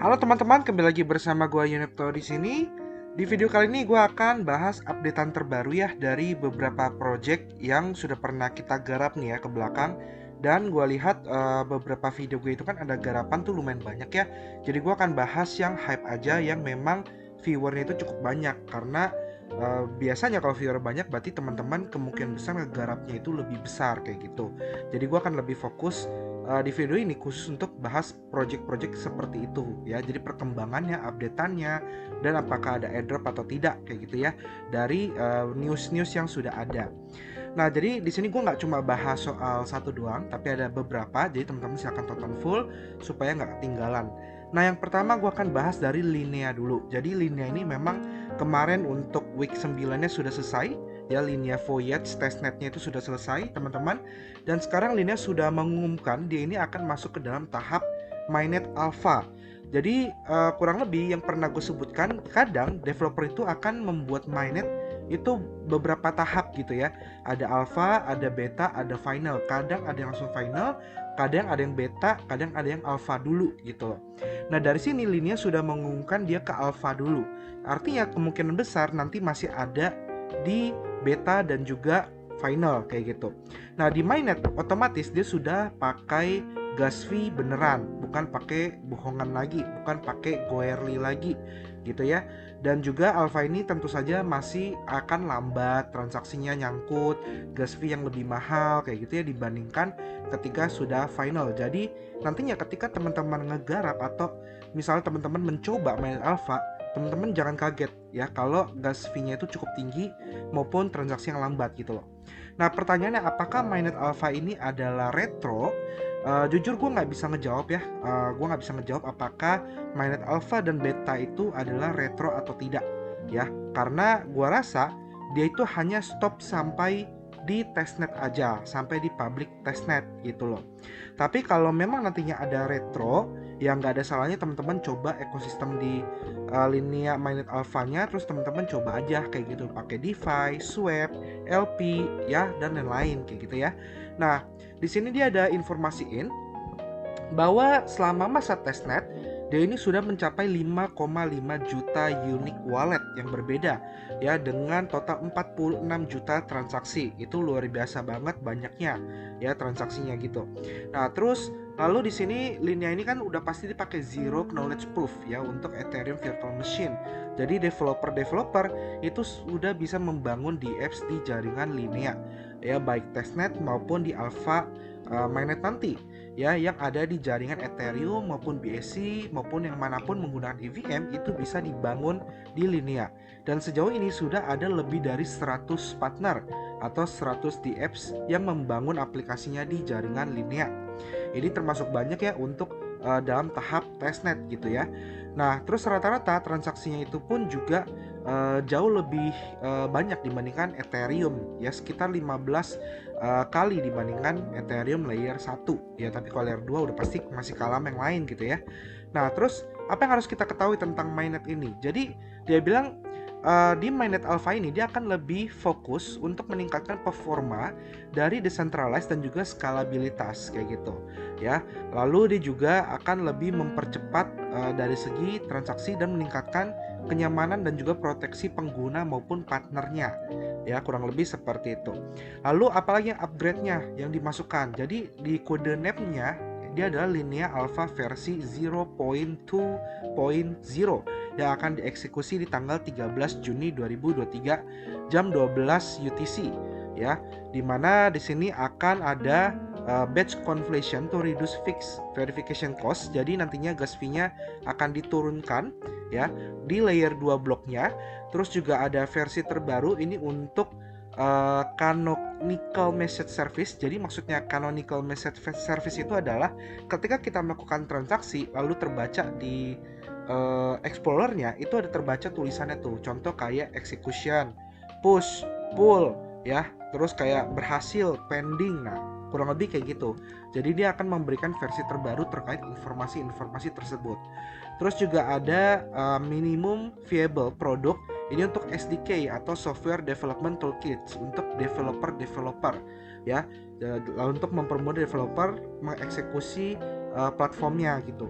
Halo teman-teman, kembali lagi bersama gue Yunipto di sini. Di video kali ini gue akan bahas updatean terbaru ya dari beberapa project yang sudah pernah kita garap nih ya ke belakang. Dan gue lihat beberapa video gue itu kan ada garapan tuh lumayan banyak ya. Jadi gue akan bahas yang hype aja, yang memang viewernya itu cukup banyak. Karena biasanya kalau viewer banyak berarti teman-teman kemungkinan besar ngegarapnya itu lebih besar kayak gitu. Jadi gue akan lebih fokus di video ini khusus untuk bahas project-project seperti itu ya. Jadi perkembangannya, updateannya, dan apakah ada airdrop atau tidak kayak gitu ya dari news-news yang sudah ada. Nah, jadi di sini gue nggak cuma bahas soal satu doang, tapi ada beberapa. Jadi teman-teman silahkan tonton full supaya nggak ketinggalan. Nah, yang pertama gue akan bahas dari Linea dulu. Jadi Linea ini memang kemarin untuk week 9-nya sudah selesai. Ya, Linea Voyage testnetnya itu sudah selesai teman-teman. Dan sekarang Linea sudah mengumumkan dia ini akan masuk ke dalam tahap mainnet alpha. Jadi kurang lebih yang pernah gue sebutkan, kadang developer itu akan membuat mainnet itu beberapa tahap gitu ya. Ada alpha, ada beta, ada final. Kadang ada yang langsung final, kadang ada yang beta, kadang ada yang alpha dulu gitu loh. Nah, dari sini Linea sudah mengumumkan dia ke alpha dulu. Artinya kemungkinan besar nanti masih ada di beta dan juga final kayak gitu. Nah, di mainnet otomatis dia sudah pakai gas fee beneran, bukan pakai bohongan lagi, bukan pakai goerli lagi gitu ya. Dan juga alpha ini tentu saja masih akan lambat, transaksinya nyangkut, gas fee yang lebih mahal kayak gitu ya dibandingkan ketika sudah final. Jadi nantinya ketika teman-teman ngegarap atau misalnya teman-teman mencoba main alpha, teman-teman jangan kaget ya kalau gas fee-nya itu cukup tinggi maupun transaksi yang lambat gitu loh. Nah, pertanyaannya apakah mainnet alpha ini adalah retro? Jujur gue nggak bisa ngejawab ya. Gue nggak bisa ngejawab apakah mainnet alpha dan beta itu adalah retro atau tidak ya. Karena gue rasa dia itu hanya stop sampai di testnet aja, sampai di public testnet gitu loh. Tapi kalau memang nantinya ada retro, ya nggak ada salahnya teman-teman coba ekosistem di Linea mainnet alpha-nya, terus teman-teman coba aja kayak gitu pakai DeFi, Swap, LP ya dan lain-lain kayak gitu ya. Nah, di sini dia ada informasiin bahwa selama masa testnet dia ini sudah mencapai 5,5 juta unique wallet yang berbeda ya, dengan total 46 juta transaksi. Itu luar biasa banget banyaknya ya transaksinya gitu. Nah, terus lalu di sini Linea ini kan udah pasti dipakai zero knowledge proof ya untuk Ethereum Virtual Machine. Jadi developer itu sudah bisa membangun DApps di jaringan Linea ya, baik testnet maupun di alpha mainnet nanti ya, yang ada di jaringan Ethereum maupun BSC maupun yang manapun menggunakan EVM itu bisa dibangun di Linea. Dan sejauh ini sudah ada lebih dari 100 partner atau 100 DApps yang membangun aplikasinya di jaringan Linea. Ini termasuk banyak ya untuk dalam tahap testnet gitu ya. Nah, terus rata-rata transaksinya itu pun juga jauh lebih banyak dibandingkan Ethereum ya, sekitar 15 kali dibandingkan Ethereum layer 1 ya. Tapi kalau layer 2 udah pasti masih kalah yang lain gitu ya. Nah, terus apa yang harus kita ketahui tentang mainnet ini? Jadi dia bilang di mainnet alpha ini dia akan lebih fokus untuk meningkatkan performa dari decentralized dan juga skalabilitas kayak gitu ya. Lalu dia juga akan lebih mempercepat dari segi transaksi dan meningkatkan kenyamanan dan juga proteksi pengguna maupun partnernya ya, kurang lebih seperti itu. Lalu apalagi yang upgrade-nya yang dimasukkan, jadi di kode name-nya dia adalah Linea Alpha versi 0.2.0 yang akan dieksekusi di tanggal 13 Juni 2023 jam 12 UTC ya, dimana di sini akan ada batch conflation to reduce fixed verification cost. Jadi nantinya gas fee-nya akan diturunkan ya di layer 2 bloknya. Terus juga ada versi terbaru ini untuk canonical message service. Jadi maksudnya canonical message service itu adalah ketika kita melakukan transaksi lalu terbaca di explorernya itu ada terbaca tulisannya tuh, contoh kayak execution, push, pull ya, terus kayak berhasil, pending. Nah, kurang lebih kayak gitu. Jadi dia akan memberikan versi terbaru terkait informasi-informasi tersebut. Terus juga ada minimum viable product. Ini untuk SDK atau Software Development Toolkits untuk developer ya. Untuk mempermudah developer mengeksekusi platformnya gitu.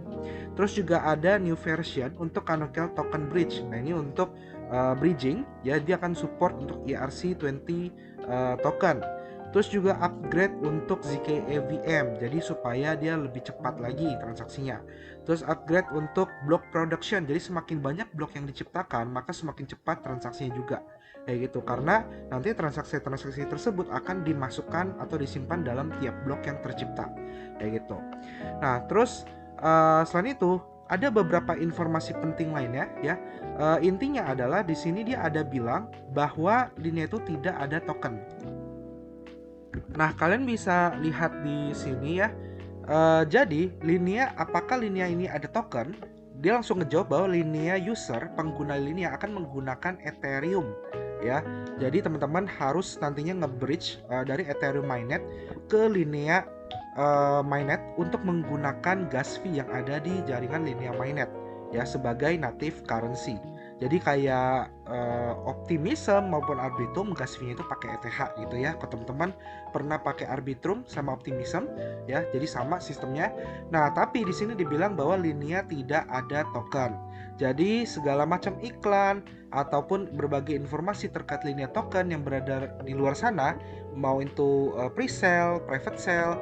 Terus juga ada new version untuk Kanokel Token Bridge. Nah ini untuk bridging ya, dia akan support untuk ERC20 token. Terus juga upgrade untuk ZK EVM, jadi supaya dia lebih cepat lagi transaksinya. Terus upgrade untuk block production, jadi semakin banyak blok yang diciptakan maka semakin cepat transaksinya juga, kayak gitu. Karena nanti transaksi-transaksi tersebut akan dimasukkan atau disimpan dalam tiap blok yang tercipta, kayak gitu. Nah terus selain itu ada beberapa informasi penting lainnya ya. Intinya adalah di sini dia ada bilang bahwa Linea itu tidak ada token. Nah, kalian bisa lihat di sini ya. Jadi, apakah Linea ini ada token? Dia langsung ngejawab bahwa Linea user, pengguna Linea akan menggunakan Ethereum ya. Jadi, teman-teman harus nantinya nge-bridge dari Ethereum mainnet ke Linea mainnet untuk menggunakan gas fee yang ada di jaringan Linea mainnet ya sebagai native currency. Jadi kayak Optimism maupun Arbitrum gas fee-nya itu pakai ETH gitu ya. Kalau teman-teman pernah pakai Arbitrum sama Optimism ya, jadi sama sistemnya. Nah, tapi di sini dibilang bahwa Linea tidak ada token. Jadi segala macam iklan ataupun berbagai informasi terkait Linea token yang berada di luar sana, mau itu pre-sale, private sale,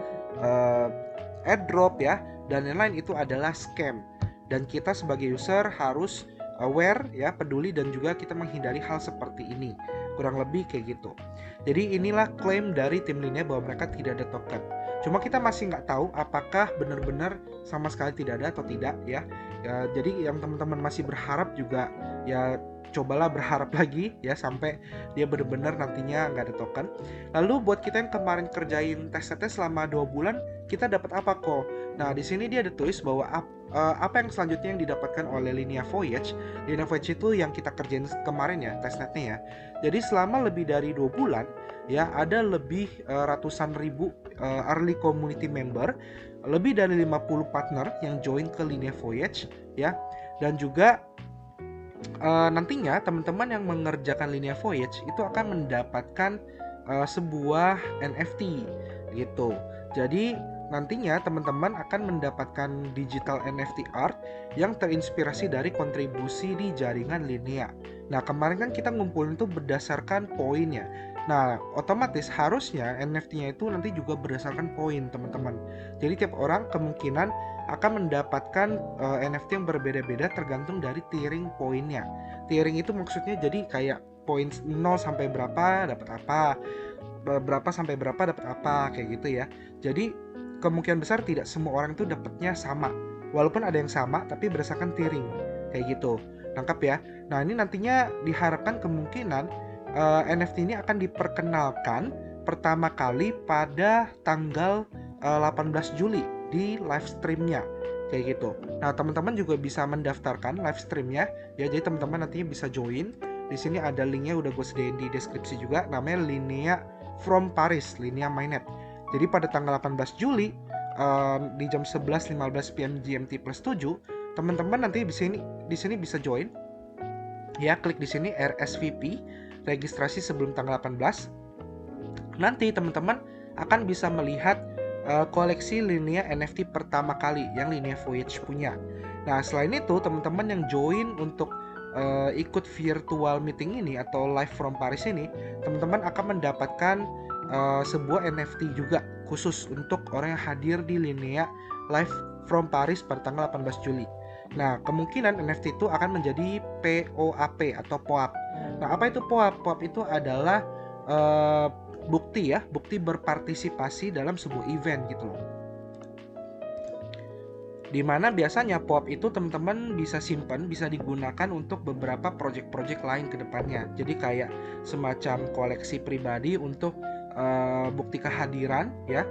airdrop ya, dan lain-lain itu adalah scam. Dan kita sebagai user harus aware ya, peduli, dan juga kita menghindari hal seperti ini. Kurang lebih kayak gitu. Jadi inilah klaim dari tim Linea bahwa mereka tidak ada token. Cuma kita masih nggak tahu apakah benar-benar sama sekali tidak ada atau tidak ya. Jadi yang teman-teman masih berharap juga ya, cobalah berharap lagi ya sampai dia benar-benar nantinya nggak ada token. Lalu buat kita yang kemarin kerjain tes-tesnya selama 2 bulan, kita dapat apa kok? Nah, di sini dia ada tulis bahwa apa yang selanjutnya yang didapatkan oleh Linea Voyage. Linea Voyage itu yang kita kerjain kemarin ya, testnetnya ya. Jadi selama lebih dari 2 bulan ya, ada lebih ratusan ribu early community member, lebih dari 50 partner yang join ke Linea Voyage ya. Dan juga nantinya teman-teman yang mengerjakan Linea Voyage itu akan mendapatkan sebuah NFT gitu. Jadi nantinya teman-teman akan mendapatkan digital NFT art yang terinspirasi dari kontribusi di jaringan Linea. Nah, kemarin kan kita ngumpulin itu berdasarkan poinnya. Nah, otomatis harusnya NFT-nya itu nanti juga berdasarkan poin, teman-teman. Jadi tiap orang kemungkinan akan mendapatkan NFT yang berbeda-beda tergantung dari tiering poinnya. Tiering itu maksudnya jadi kayak poin 0 sampai berapa dapat apa, berapa sampai berapa dapat apa, kayak gitu ya. Jadi kemungkinan besar tidak semua orang itu dapatnya sama. Walaupun ada yang sama tapi berdasarkan tiering, kayak gitu. Nangkap ya. Nah, ini nantinya diharapkan kemungkinan NFT ini akan diperkenalkan pertama kali pada tanggal 18 Juli di live streamnya, kayak gitu. Nah, teman-teman juga bisa mendaftarkan live streamnya ya. Jadi teman-teman nantinya bisa join. Di sini ada linknya udah gue sediain di deskripsi juga. Namanya Linea from Paris, Linea mainnet. Jadi pada tanggal 18 Juli di jam 11.15 PM GMT plus 7, teman-teman nanti di sini bisa join. Ya, klik di sini RSVP, registrasi sebelum tanggal 18. Nanti teman-teman akan bisa melihat koleksi Linea NFT pertama kali yang Linea Voyage punya. Nah, selain itu teman-teman yang join untuk ikut virtual meeting ini atau live from Paris ini, teman-teman akan mendapatkan sebuah NFT juga khusus untuk orang yang hadir di Linea live from Paris pada tanggal 18 Juli. Nah, kemungkinan NFT itu akan menjadi POAP atau POAP. Nah, apa itu POAP? POAP itu adalah bukti berpartisipasi dalam sebuah event gitu loh. Dimana biasanya POAP itu teman-teman bisa simpan, bisa digunakan untuk beberapa project-project lain ke depannya. Jadi kayak semacam koleksi pribadi untuk bukti kehadiran ya,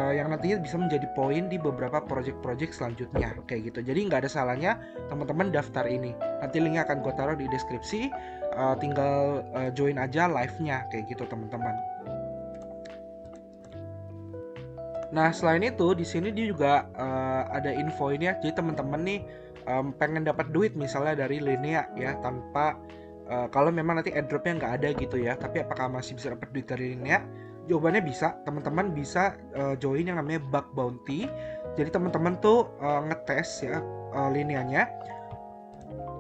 yang nantinya bisa menjadi poin di beberapa project-project selanjutnya, kayak gitu. Jadi nggak ada salahnya teman-teman daftar ini. Nanti linknya akan gue taruh di deskripsi, tinggal join aja live-nya, kayak gitu teman-teman. Nah, selain itu di sini dia juga ada info ini ya. Jadi teman-teman nih pengen dapat duit misalnya dari Linea ya, tanpa kalau memang nanti airdropnya nggak ada gitu ya, tapi apakah masih bisa dapat duit dari Linea? Jawabannya bisa. Teman-teman bisa join yang namanya bug bounty. Jadi teman-teman tuh ngetes ya lineanya.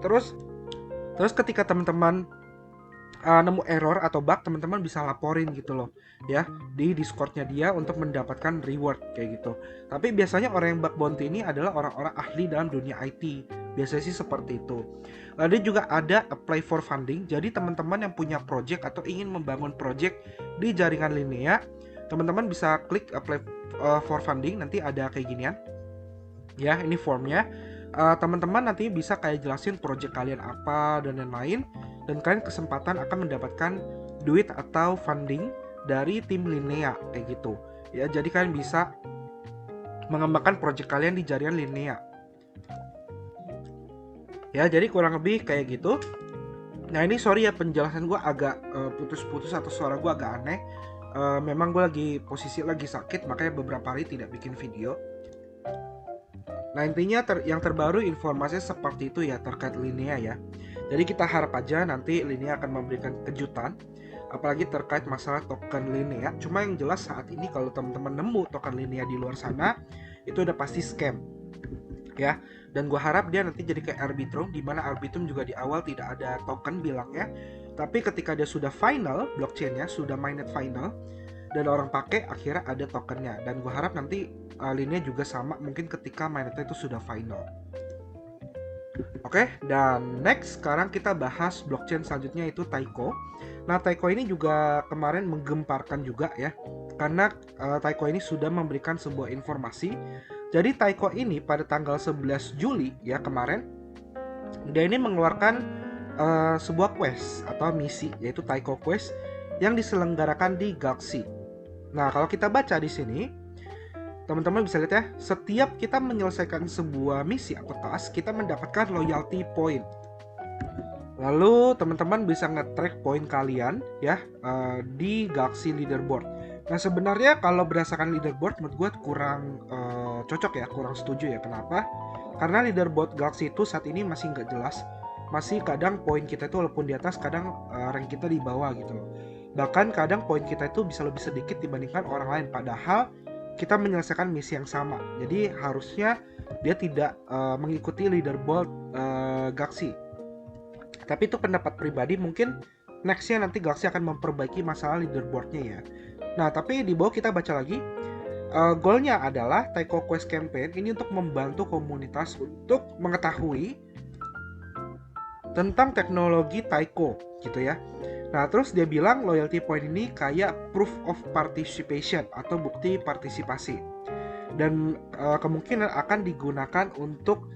Terus ketika teman-teman nemu error atau bug, teman-teman bisa laporin gitu loh ya di Discordnya dia untuk mendapatkan reward kayak gitu. Tapi biasanya orang yang bug bounty ini adalah orang-orang ahli dalam dunia IT, biasanya sih seperti itu. Lalu juga ada apply for funding. Jadi teman-teman yang punya project atau ingin membangun project di jaringan Linea, teman-teman bisa klik apply for funding. Nanti ada kayak ginian ya, ini formnya. Teman-teman nanti bisa kayak jelasin project kalian apa dan lain-lain, dan kalian kesempatan akan mendapatkan duit atau funding dari tim Linea kayak gitu ya. Jadi kalian bisa mengembangkan project kalian di jaringan Linea ya. Jadi kurang lebih kayak gitu. Nah ini sorry ya, penjelasan gue agak putus-putus atau suara gue agak aneh. Memang gue lagi posisi lagi sakit, makanya beberapa hari tidak bikin video. Nah intinya yang terbaru informasinya seperti itu ya terkait Linea ya. Jadi kita harap aja nanti Linea akan memberikan kejutan, apalagi terkait masalah token Linea. Cuma yang jelas saat ini kalau teman-teman nemu token Linea di luar sana, itu udah pasti scam ya. Dan gue harap dia nanti jadi kayak Arbitrum, di mana Arbitrum juga di awal tidak ada token bilangnya, tapi ketika dia sudah final, blockchainnya sudah mainnet final dan orang pakai, akhirnya ada tokennya. Dan gue harap nanti Linea juga sama, mungkin ketika mainnetnya itu sudah final. Oke, dan next sekarang kita bahas blockchain selanjutnya, itu Taiko. Nah Taiko ini juga kemarin menggemparkan juga ya, karena Taiko ini sudah memberikan sebuah informasi. Jadi Taiko ini pada tanggal 11 Juli ya kemarin, dia ini mengeluarkan sebuah quest atau misi, yaitu Taiko Quest yang diselenggarakan di Galaxy. Nah kalau kita baca di sini, teman-teman bisa lihat ya, setiap kita menyelesaikan sebuah misi atau task, kita mendapatkan loyalty point. Lalu teman-teman bisa nge-track poin kalian ya di Galaxy Leaderboard. Nah sebenarnya kalau berdasarkan leaderboard menurut gue kurang cocok ya, kurang setuju ya. Kenapa? Karena leaderboard Galaxy itu saat ini masih nggak jelas. Masih kadang poin kita itu walaupun di atas, kadang rank kita di bawah gitu loh. Bahkan kadang poin kita itu bisa lebih sedikit dibandingkan orang lain, padahal kita menyelesaikan misi yang sama. Jadi harusnya dia tidak mengikuti leaderboard Galaxy. Tapi itu pendapat pribadi, mungkin nextnya nanti Galaxy akan memperbaiki masalah leaderboardnya ya. Nah tapi di bawah kita baca lagi, goalnya adalah Taiko Quest Campaign ini untuk membantu komunitas untuk mengetahui tentang teknologi Taiko gitu ya. Nah terus dia bilang loyalty point ini kayak proof of participation atau bukti partisipasi, dan kemungkinan akan digunakan untuk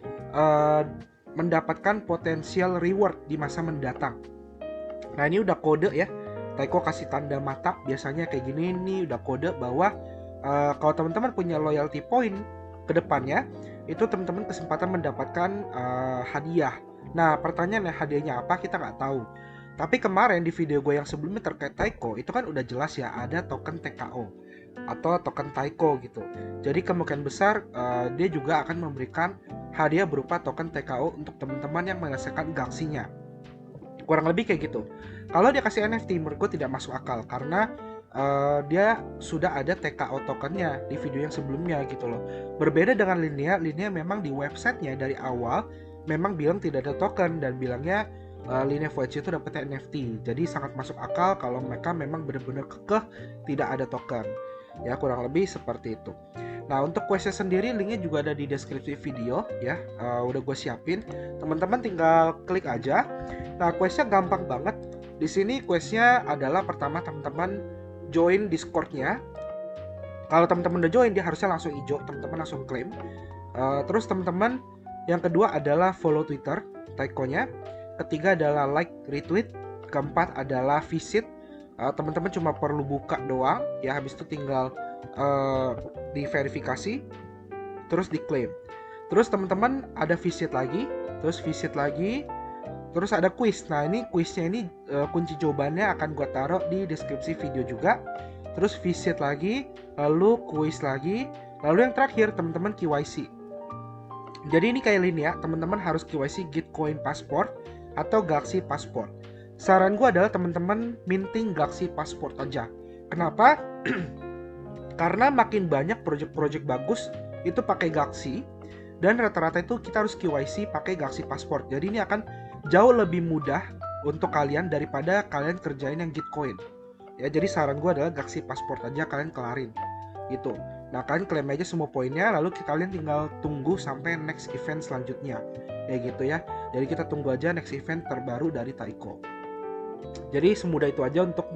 mendapatkan potensial reward di masa mendatang. Nah ini udah kode ya, Taiko kasih tanda mata biasanya kayak gini, ini udah kode bahwa kalau teman-teman punya loyalty point ke depannya, itu teman-teman kesempatan mendapatkan hadiah. Nah pertanyaannya hadiahnya apa, kita nggak tahu. Tapi kemarin di video gue yang sebelumnya terkait Taiko, itu kan udah jelas ya, ada token TKO atau token Taiko gitu. Jadi kemungkinan besar dia juga akan memberikan hadiah berupa token TKO untuk teman-teman yang menyelesaikan Galaxy-nya. Kurang lebih kayak gitu. Kalau dia kasih NFT menurut gue tidak masuk akal, karena dia sudah ada TKO tokennya di video yang sebelumnya gitu loh. Berbeda dengan Linea memang di websitenya dari awal memang bilang tidak ada token, dan bilangnya Linea Voyage itu dapetnya NFT. Jadi sangat masuk akal kalau mereka memang benar-benar kekeh tidak ada token. Ya kurang lebih seperti itu. Nah untuk questnya sendiri linknya juga ada di deskripsi video ya. Udah gue siapin, teman-teman tinggal klik aja. Nah questnya gampang banget. Di sini questnya adalah pertama teman-teman join Discordnya. Kalau teman-teman udah join, dia harusnya langsung hijau, teman-teman langsung klaim. Terus teman-teman yang kedua adalah follow Twitter Taiko-nya. Ketiga adalah like, retweet. Keempat adalah visit. Teman-teman cuma perlu buka doang ya, habis itu tinggal diverifikasi, terus diklaim. Terus teman-teman ada visit lagi, terus ada quiz. Nah ini quiznya ini kunci jawabannya akan gue taruh di deskripsi video juga. Terus visit lagi, lalu quiz lagi, lalu yang terakhir teman-teman KYC. Jadi ini kayak Linea, teman-teman harus KYC Gitcoin Passport atau Galaxy Passport. Saran gue adalah teman-teman minting Galaxy Passport aja. Kenapa? Karena makin banyak project-project bagus itu pakai Galaxy, dan rata-rata itu kita harus KYC pakai Galaxy Passport. Jadi ini akan jauh lebih mudah untuk kalian daripada kalian kerjain yang Gitcoin. Ya, jadi saran gue adalah Galaxy Passport aja kalian kelarin gitu. Nah, kalian klaim aja semua poinnya, lalu kalian tinggal tunggu sampai next event selanjutnya. Ya gitu ya. Jadi kita tunggu aja next event terbaru dari Taiko. Jadi semudah itu aja untuk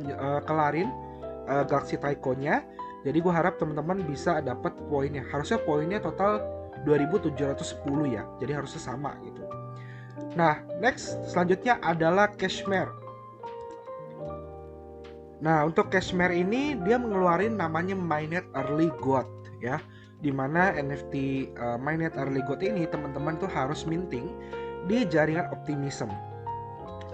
kelarin Galaxy Taiko-nya. Jadi gue harap teman-teman bisa dapat poinnya. Harusnya poinnya total 2710 ya. Jadi harusnya sama gitu. Nah, next selanjutnya adalah Cashmere. Nah, untuk Cashmere ini dia mengeluarin namanya Mainnet Early Gold ya. Dimana NFT Mainnet Early Gold ini teman-teman tuh harus minting di jaringan Optimism.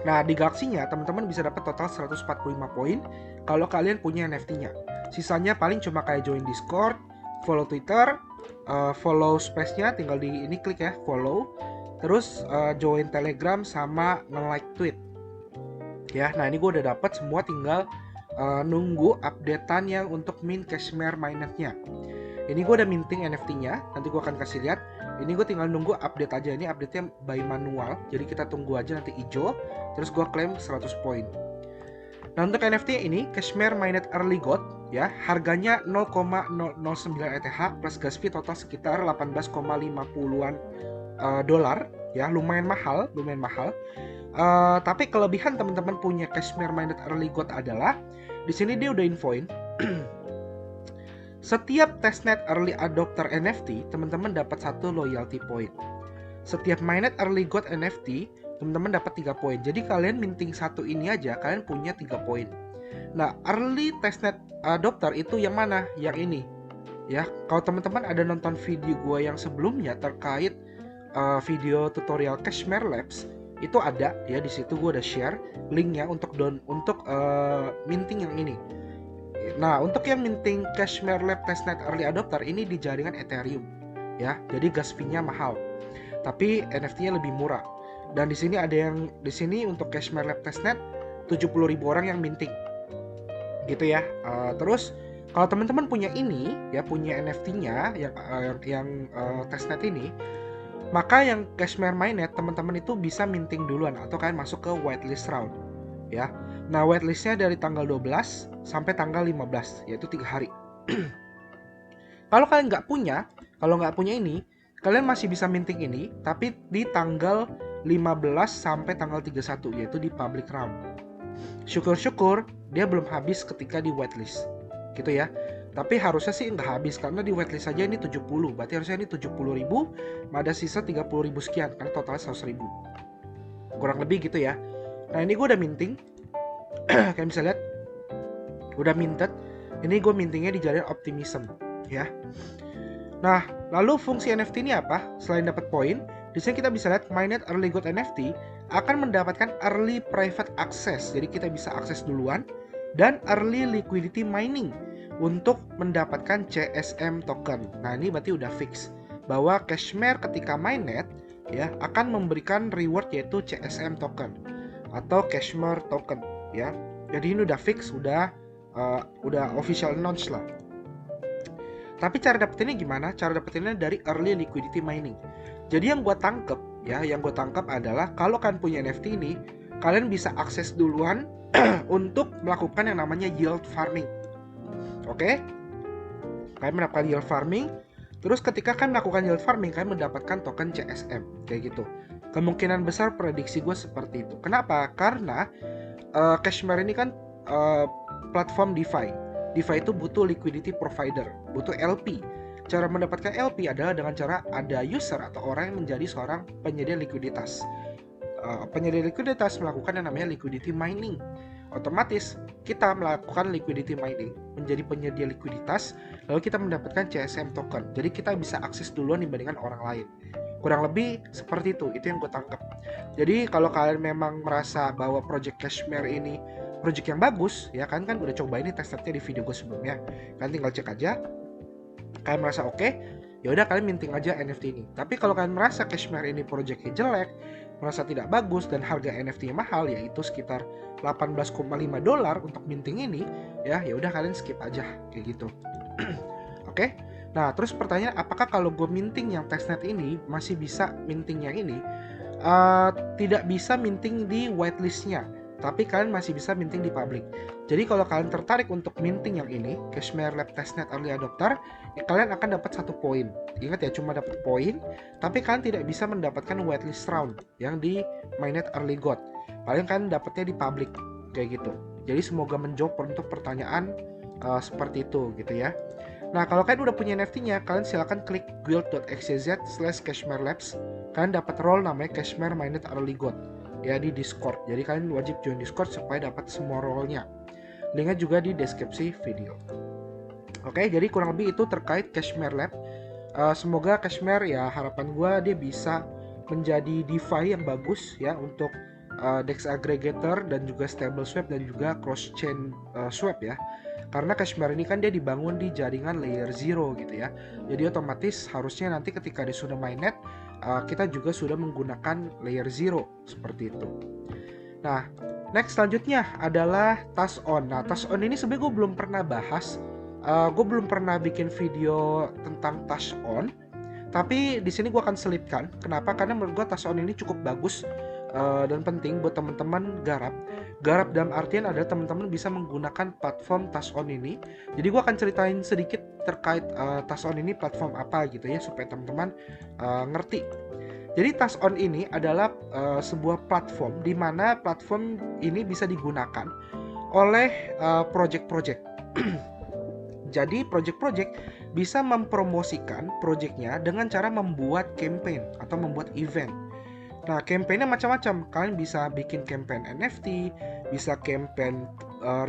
Nah, di Galaxy-nya teman-teman bisa dapat total 145 poin kalau kalian punya NFT-nya. Sisanya paling cuma kayak join Discord, follow Twitter, follow Space-nya, tinggal di ini klik ya, follow. Terus join Telegram sama nge-like tweet. Ya, nah ini gue udah dapat semua, tinggal nunggu updatean yang untuk mint Cashmere Mainnet-nya. Ini gue udah minting NFT-nya, nanti gue akan kasih lihat. Ini gue tinggal nunggu update aja, ini update-nya by manual. Jadi kita tunggu aja nanti hijau, terus gue klaim 100 poin. Nah, untuk NFT ini, Cashmere Mainnet Early Gold, ya, harganya 0,009 ETH plus gas fee total sekitar 18,50-an dolar, ya, lumayan mahal. Tapi kelebihan teman-teman punya Cashmere Mainnet Early Gold adalah di sini dia udah infoin setiap testnet early adopter NFT teman-teman dapat 1 loyalty point. Setiap Mainnet Early Gold NFT teman-teman dapat 3 poin. Jadi kalian minting satu ini aja kalian punya 3 poin. Nah, early testnet adopter itu yang mana? Yang ini. Ya, kalau teman-teman ada nonton video gue yang sebelumnya terkait video tutorial Cashmere Labs, itu ada ya, di situ gue udah share linknya untuk minting yang ini. Nah, untuk yang minting Cashmere Lab Testnet Early Adopter ini di jaringan Ethereum ya. Jadi gas fee-nya mahal. Tapi NFT-nya lebih murah. Dan di sini untuk Cashmere Lab Testnet 70.000 orang yang minting. Gitu ya. Terus kalau teman-teman punya ini ya, punya NFT-nya yang testnet ini, maka yang Cashmere Mainnet teman-teman itu bisa minting duluan atau kalian masuk ke whitelist round ya. Nah, whitelistnya dari tanggal 12 sampai tanggal 15, yaitu 3 hari. Kalau kalian nggak punya ini, kalian masih bisa minting ini, tapi di tanggal 15 sampai tanggal 31, yaitu di public round. Syukur-syukur dia belum habis ketika di whitelist, gitu ya. Tapi harusnya sih nggak habis, karena di whitelist saja ini 70, berarti harusnya ini 70.000, ada sisa 30.000 sekian, karena totalnya 100.000. Kurang lebih gitu ya. Nah, ini gue udah minting. Kalian bisa lihat udah minted. Ini gue mintingnya di jaringan Optimism ya. Nah, lalu fungsi NFT ini apa? Selain dapat poin, di sini kita bisa lihat Mainnet Early Gold NFT akan mendapatkan early private access. Jadi kita bisa akses duluan, dan early liquidity mining untuk mendapatkan CSM token. Nah, ini berarti udah fix bahwa Cashmere ketika mainnet ya akan memberikan reward yaitu CSM token atau Cashmere token ya. Jadi ini udah fix, udah official announce lah. Tapi cara dapetinnya gimana? Cara dapetinnya dari early liquidity mining. Jadi yang gue tangkep adalah kalau kalian punya NFT ini, kalian bisa akses duluan untuk melakukan yang namanya yield farming. Oke? Kalian mendapatkan yield farming. Terus ketika kalian melakukan yield farming, kalian mendapatkan token CSM kayak gitu. Kemungkinan besar prediksi gue seperti itu. Kenapa? Karena Cashmere ini kan platform DeFi. DeFi itu butuh liquidity provider, butuh LP. Cara mendapatkan LP adalah dengan cara ada user atau orang yang menjadi seorang penyedia likuiditas. Penyedia likuiditas melakukan yang namanya liquidity mining. Otomatis kita melakukan liquidity mining, menjadi penyedia likuiditas, lalu kita mendapatkan CSM token. Jadi kita bisa akses duluan dibandingkan orang lain. Kurang lebih seperti itu yang gue tangkap. Jadi kalau kalian memang merasa bahwa project Cashmere ini project yang bagus, ya kan udah coba ini testnya di video gue sebelumnya. Kalian tinggal cek aja. Kalian merasa oke, ya udah kalian minting aja NFT ini. Tapi kalau kalian merasa Cashmere ini projectnya jelek, merasa tidak bagus dan harga NFT-nya mahal, yaitu sekitar 18,5 dolar untuk minting ini, ya udah kalian skip aja kayak gitu. Oke. Nah, terus pertanyaan, apakah kalau gue minting yang testnet ini masih bisa minting yang ini? Tidak bisa minting di whitelistnya, tapi kalian masih bisa minting di public. Jadi kalau kalian tertarik untuk minting yang ini, Cashmere Lab Testnet Early Adopter, ya kalian akan dapat 1 poin. Ingat ya, cuma dapat poin, tapi kalian tidak bisa mendapatkan whitelist round yang di Mainnet Early God. Paling kalian dapatnya di public, kayak gitu. Jadi semoga menjawab untuk pertanyaan seperti itu gitu ya. Nah, kalau kalian udah punya NFT-nya, kalian silakan klik guild.xyz/cashmerelabs. Kalian dapat role namanya Cashmere Mainnet Early God ya di Discord. Jadi kalian wajib join Discord supaya dapat semua role-nya. Linknya juga di deskripsi video. Oke, jadi kurang lebih itu terkait Cashmere Lab. Semoga Cashmere ya, harapan gue dia bisa menjadi DeFi yang bagus ya untuk DEX aggregator dan juga stable swap dan juga cross chain swap ya. Karena Cashmere ini kan dia dibangun di jaringan layer 0 gitu ya. Jadi otomatis harusnya nanti ketika dia sudah mainnet, kita juga sudah menggunakan layer 0 seperti itu. Nah, next selanjutnya adalah Task On. Nah, Task On ini sebenarnya gue belum pernah bahas. Gue belum pernah bikin video tentang Task On. Tapi di sini gue akan selipkan. Kenapa? Karena menurut gue Task On ini cukup bagus dan penting buat teman-teman garap. Garap dalam artian adalah teman-teman bisa menggunakan platform Task On ini. Jadi gue akan ceritain sedikit terkait Task On ini platform apa gitu ya, supaya teman-teman ngerti. Jadi Task On ini adalah sebuah platform di mana platform ini bisa digunakan oleh project-project. Jadi project-project bisa mempromosikan projectnya dengan cara membuat campaign atau membuat event. Nah, campaignnya macam-macam. Kalian bisa bikin campaign NFT, bisa campaign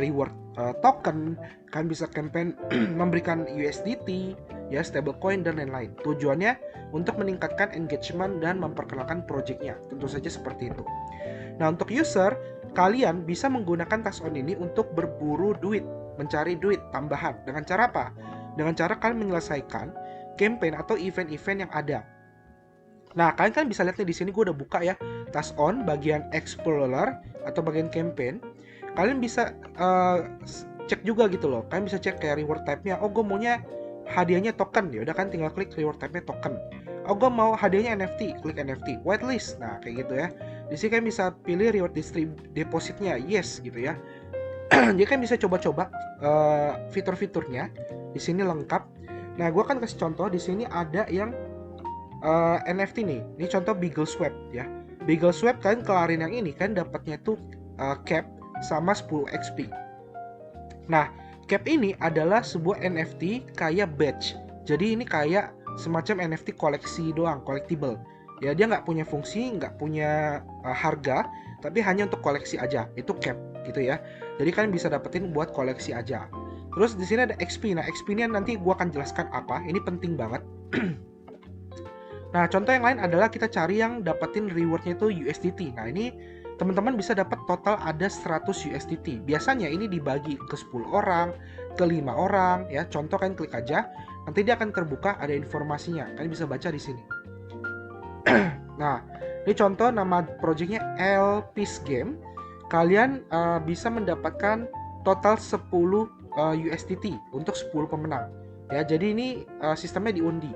reward token, kalian bisa campaign memberikan USDT, ya stablecoin dan lain-lain. Tujuannya untuk meningkatkan engagement dan memperkenalkan projectnya. Tentu saja seperti itu. Nah, untuk user, kalian bisa menggunakan Task On ini untuk berburu duit, mencari duit tambahan. Dengan cara apa? Dengan cara kalian menyelesaikan campaign atau event-event yang ada. Nah, kalian kan bisa lihat nih di sini gue udah buka ya Task On bagian Explorer atau bagian campaign. Kalian bisa cek juga gitu loh. Kalian bisa cek kayak reward type-nya. Oh, gue maunya hadiahnya token. Ya udah kan tinggal klik reward type-nya token. Oh, gue mau hadiahnya NFT, klik NFT. Whitelist. Nah, kayak gitu ya. Di sini kalian bisa pilih reward depositnya, yes gitu ya. Jadi kalian bisa coba-coba fitur-fiturnya. Di sini lengkap. Nah, gue akan kasih contoh. Di sini ada yang NFT nih. Ini contoh Beagle Swap ya. Beagle Swap kalian kelarin yang ini kan dapatnya tuh cap sama 10 XP. Nah, cap ini adalah sebuah NFT kayak badge. Jadi ini kayak semacam NFT koleksi doang, collectible. Ya dia nggak punya fungsi, nggak punya harga, tapi hanya untuk koleksi aja. Itu cap gitu ya. Jadi kalian bisa dapetin buat koleksi aja. Terus di sini ada XP. Nah, XP-nya nanti gua akan jelaskan apa. Ini penting banget. Nah, contoh yang lain adalah kita cari yang dapetin rewardnya itu USDT. Nah, ini teman-teman bisa dapat total ada 100 USDT. Biasanya ini dibagi ke 10 orang, ke 5 orang ya. Contoh kalian klik aja, nanti dia akan terbuka ada informasinya. Kalian bisa baca di sini. Nah, ini contoh nama projectnya Peace Game. Kalian bisa mendapatkan total 10 USDT untuk 10 pemenang. Ya, jadi ini sistemnya diundi.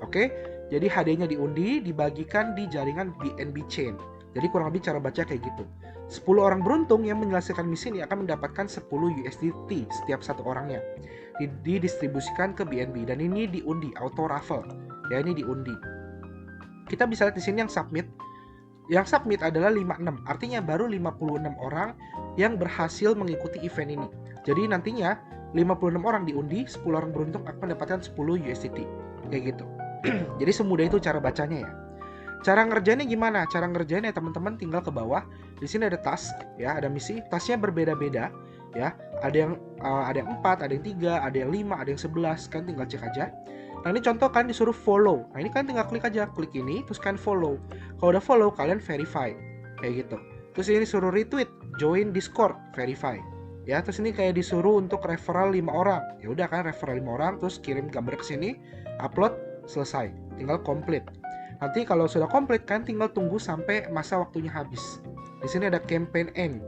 Oke. Jadi hadiahnya diundi, dibagikan di jaringan BNB Chain. Jadi kurang lebih cara baca kayak gitu. 10 orang beruntung yang menyelesaikan misi ini akan mendapatkan 10 USDT setiap satu orangnya. Didistribusikan ke BNB dan ini diundi, auto raffle. Ya, ini diundi. Kita bisa lihat di sini yang submit. Yang submit adalah 56, artinya baru 56 orang yang berhasil mengikuti event ini. Jadi nantinya 56 orang diundi, 10 orang beruntung akan mendapatkan 10 USDT. Kayak gitu. Jadi semudah itu cara bacanya ya. Cara ngerjainnya gimana? Cara ngerjainnya teman-teman tinggal ke bawah. Di sini ada task ya, ada misi. Tasknya berbeda-beda ya. Ada yang 4, ada yang 3, ada yang 5, ada yang 11. Kan tinggal cek aja. Nah, ini contoh kan disuruh follow. Nah, ini kan tinggal klik aja, klik ini terus kan follow. Kalau udah follow kalian verify. Kayak gitu. Terus ini disuruh retweet, join Discord, verify. Ya, terus ini kayak disuruh untuk referral 5 orang. Ya udah kan referral 5 orang terus kirim gambar ke sini, upload, selesai, tinggal komplit. Nanti kalau sudah komplit kan tinggal tunggu sampai masa waktunya habis. Di sini ada campaign end.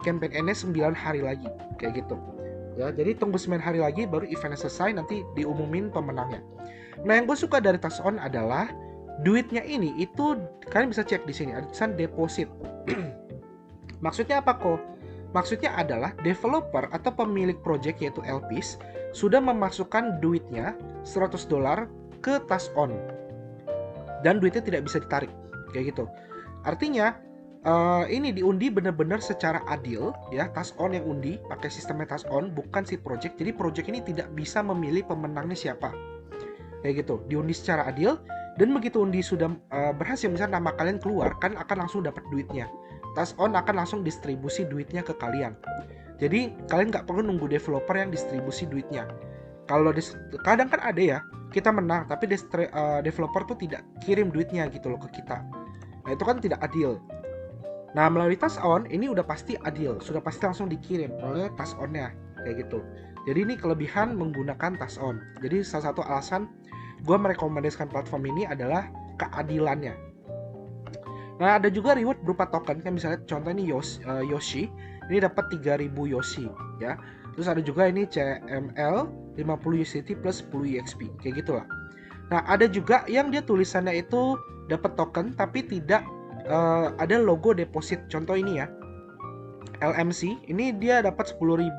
Campaign endnya 9 hari lagi, kayak gitu. Ya, jadi tunggu 9 hari lagi baru eventnya selesai, nanti diumumin pemenangnya. Nah, yang gue suka dari Task On adalah duitnya ini itu kalian bisa cek di sini ada tulisan deposit. Maksudnya apa kok? Maksudnya adalah developer atau pemilik project yaitu LPs sudah memasukkan duitnya $100 ke Task On dan duitnya tidak bisa ditarik kayak gitu. Artinya ini diundi benar-benar secara adil ya, Task On yang undi pakai sistemnya Task On, bukan si project. Jadi project ini tidak bisa memilih pemenangnya siapa kayak gitu, diundi secara adil. Dan begitu undi sudah berhasil, misalnya nama kalian keluar, kan akan langsung dapat duitnya. Task On akan langsung distribusi duitnya ke kalian. Jadi kalian nggak perlu nunggu developer yang distribusi duitnya. Kalau kadang kan ada ya, kita menang tapi developer tuh tidak kirim duitnya gitu loh ke kita. Nah itu kan tidak adil. Nah melalui Task On ini udah pasti adil, sudah pasti langsung dikirim oleh Task On-nya kayak gitu. Jadi ini kelebihan menggunakan Task On. Jadi salah satu alasan gue merekomendasikan platform ini adalah keadilannya. Nah ada juga reward berupa token, kan misalnya contoh ini Yoshi, ini dapat 3000 Yoshi ya. Terus ada juga ini CML 50 USDT plus 10 EXP kayak gitulah. Nah ada juga yang dia tulisannya itu dapat token tapi tidak ada logo deposit. Contoh ini ya, LMC, ini dia dapat 10.000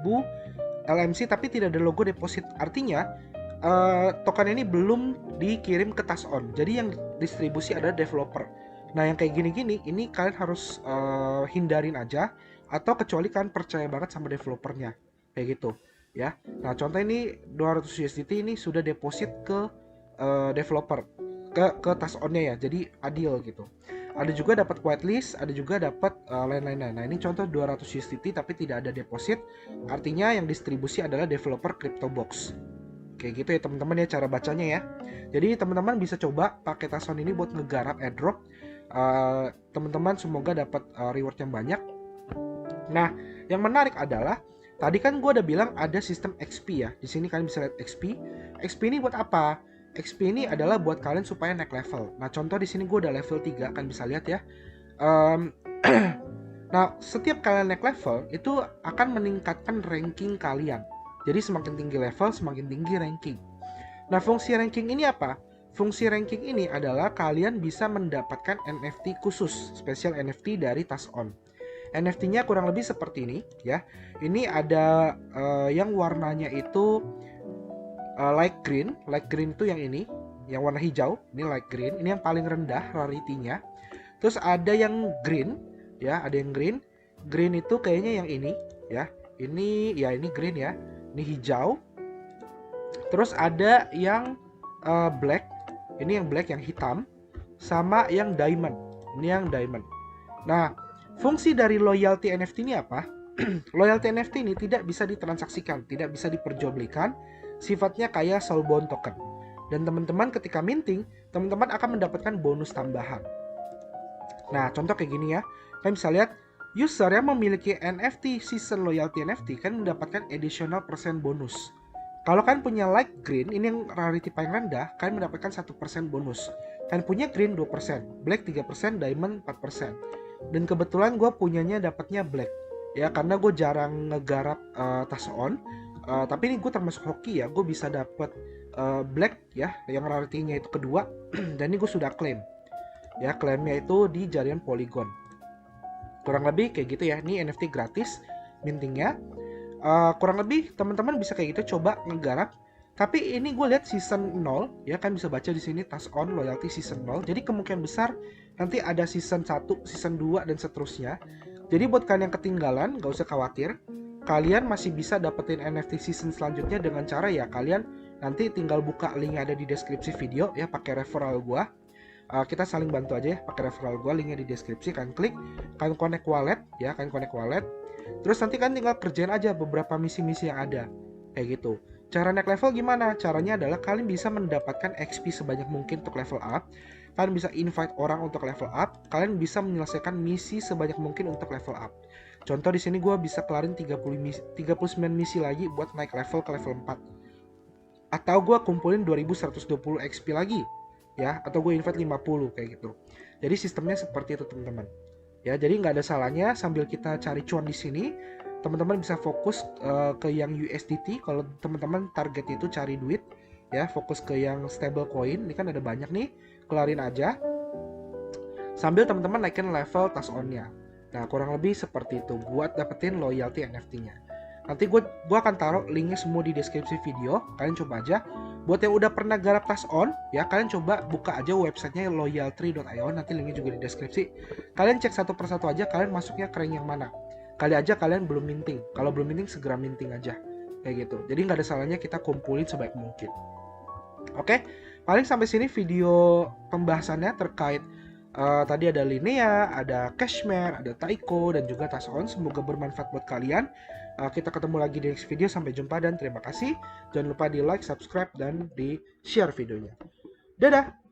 LMC tapi tidak ada logo deposit. Artinya token ini belum dikirim ke Task On. Jadi yang distribusi adalah developer. Nah yang kayak gini-gini ini kalian harus hindarin aja, atau kecuali kalian percaya banget sama developernya kayak gitu ya. Nah contoh ini 200 USDT ini sudah deposit ke developer, ke Task On-nya ya. Jadi adil gitu. Ada juga dapat whitelist, ada juga dapat lain-lainnya. Nah ini contoh 200 USDT tapi tidak ada deposit. Artinya yang distribusi adalah developer CryptoBox. Kayak gitu ya teman-teman ya cara bacanya ya. Jadi teman-teman bisa coba pakai Task On ini buat ngegarap airdrop. Teman-teman semoga dapat reward yang banyak. Nah, yang menarik adalah tadi kan gue udah bilang ada sistem XP ya. Di sini kalian bisa lihat XP. XP ini buat apa? XP ini adalah buat kalian supaya naik level. Nah, contoh di sini gue udah level 3, kalian bisa lihat ya. Nah, setiap kalian naik level itu akan meningkatkan ranking kalian. Jadi semakin tinggi level, semakin tinggi ranking. Nah, fungsi ranking ini apa? Fungsi ranking ini adalah kalian bisa mendapatkan NFT khusus, spesial NFT dari Task On. NFT-nya kurang lebih seperti ini ya. Ini ada yang warnanya itu light green. Light green itu yang ini, yang warna hijau. Ini light green. Ini yang paling rendah rarity-nya. Terus ada yang green ya, ada yang green. Green itu kayaknya yang ini ya. Ini ya, ini green ya. Ini hijau. Terus ada yang black. Ini yang black, yang hitam. Sama yang diamond. Ini yang diamond. Nah, fungsi dari loyalty NFT ini apa? Loyalty NFT ini tidak bisa ditransaksikan, tidak bisa diperjualbelikan. Sifatnya kayak soulbound token. Dan teman-teman ketika minting, teman-teman akan mendapatkan bonus tambahan. Nah, contoh kayak gini ya. Kalian bisa lihat, user yang memiliki NFT season loyalty NFT kan mendapatkan additional persen bonus. Kalau kalian punya light green, ini yang rarity paling rendah, kalian mendapatkan 1% bonus. Kalian punya green 2%, black 3%, diamond 4%. Dan kebetulan gue punyanya dapatnya black. Ya, karena gue jarang ngegarap Task On. Tapi ini gue termasuk hoki ya, gue bisa dapat black ya, yang rarity-nya itu kedua. Dan ini gue sudah claim. Ya, klaimnya itu di jaringan Polygon. Kurang lebih kayak gitu ya. Ini NFT gratis mintingnya. Kurang lebih teman-teman bisa kayak gitu coba ngegarap. Tapi ini gue lihat season 0 ya, kan bisa baca di sini Task On loyalty season 0. Jadi kemungkinan besar nanti ada season 1, season 2 dan seterusnya. Jadi buat kalian yang ketinggalan gak usah khawatir. Kalian masih bisa dapetin NFT season selanjutnya dengan cara ya kalian nanti tinggal buka link yang ada di deskripsi video ya, pakai referral gue. Kita saling bantu aja ya, pakai referral gue, linknya di deskripsi. Kalian klik, kalian connect wallet ya, kalian connect wallet. Terus nanti kan tinggal kerjain aja beberapa misi-misi yang ada kayak gitu. Cara naik level gimana? Caranya adalah kalian bisa mendapatkan XP sebanyak mungkin untuk level up. Kalian bisa invite orang untuk level up. Kalian bisa menyelesaikan misi sebanyak mungkin untuk level up. Contoh di sini gue bisa kelarin 39 misi lagi buat naik level ke level 4. Atau gue kumpulin 2120 XP lagi ya, atau gue invite 50 kayak gitu. Jadi sistemnya seperti itu teman-teman. Ya, jadi nggak ada salahnya sambil kita cari cuan di sini, teman-teman bisa fokus ke yang USDT. Kalau teman-teman target itu cari duit, ya fokus ke yang stable coin. Ini kan ada banyak nih, kelarin aja. Sambil teman-teman naikin level task on-nya. Nah, kurang lebih seperti itu buat dapetin loyalty NFT-nya. Nanti gue akan taruh linknya semua di deskripsi video. Kalian coba aja. Buat yang udah pernah garap task on, ya kalian coba buka aja websitenya loyaltree.io. Nanti linknya juga di deskripsi. Kalian cek satu persatu aja, kalian masuknya ke rank yang mana. Kali aja kalian belum minting. Kalau belum minting, segera minting aja. Kayak gitu. Jadi nggak ada salahnya kita kumpulin sebaik mungkin. Oke, paling sampai sini video pembahasannya terkait tadi ada Linea, ada Cashmere, ada Taiko, dan juga Tason. Semoga bermanfaat buat kalian. Kita ketemu lagi di next video. Sampai jumpa dan terima kasih. Jangan lupa di like, subscribe, dan di share videonya. Dadah!